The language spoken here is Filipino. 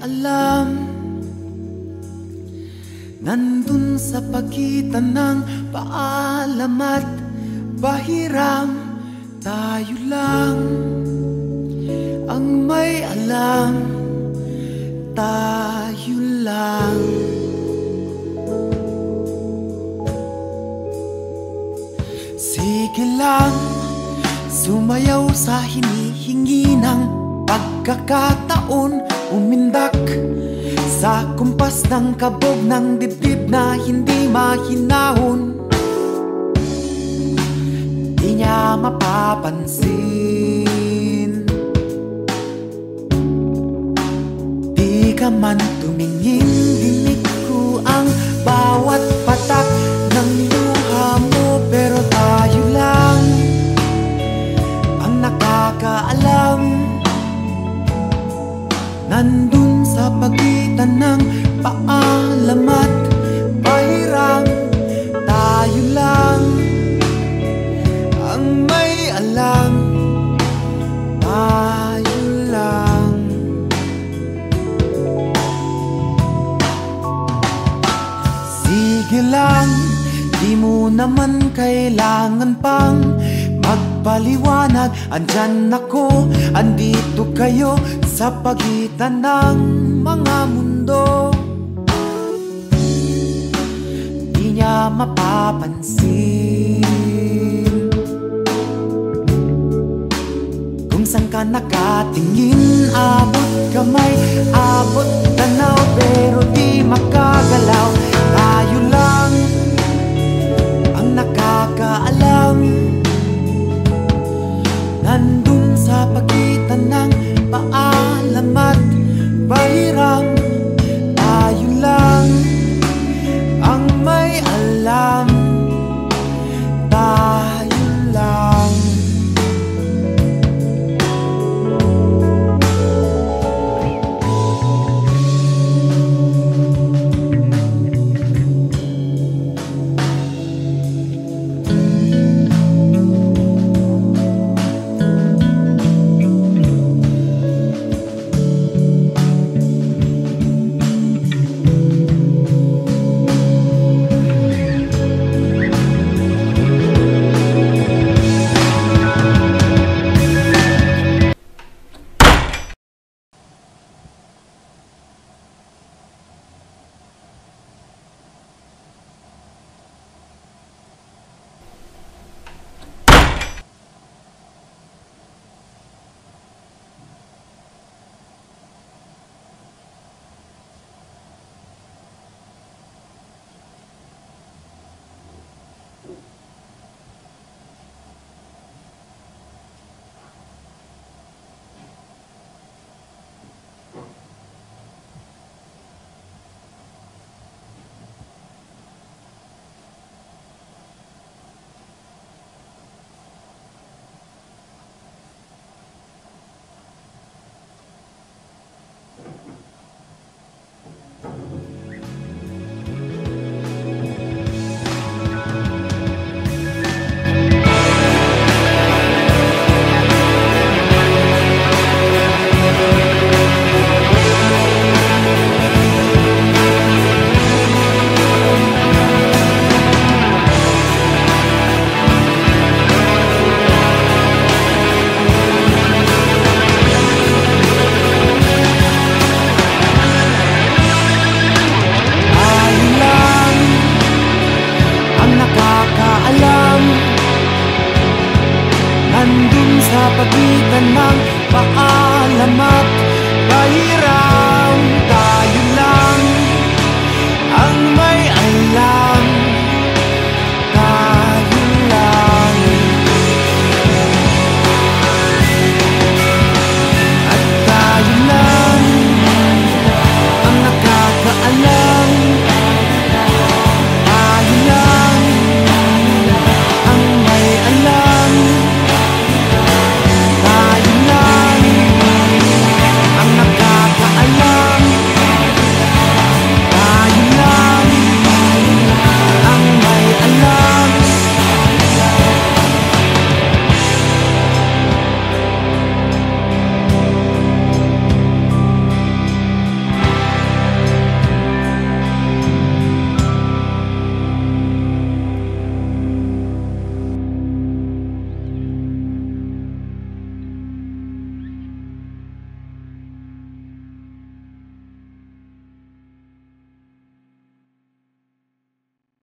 alam, nandun sa pagitan ng paalam at pahiram. Tayo lang ang may alam, tayo lang. Sige lang, sumayaw sa hinihingi ng pagkakataon, umindak sa kumpas ng kabog ng dibdib na hindi mahinahon. Di niya mapapansin, di ka man tumingin, dinig ko ang bawat patak ng luha mo. Pero tayo lang ang nakakaalam, nandun sa pagitan ng paalam at pahiram. Tayo lang ang may alam, tayo lang. Sige lang, di mo naman kailangan pang magpaliwanag. Andyan ako, andito kayo sa pagitan ng mga mundo. Di niya mapapansin kung saan ka nakatingin. Abot kamay, abot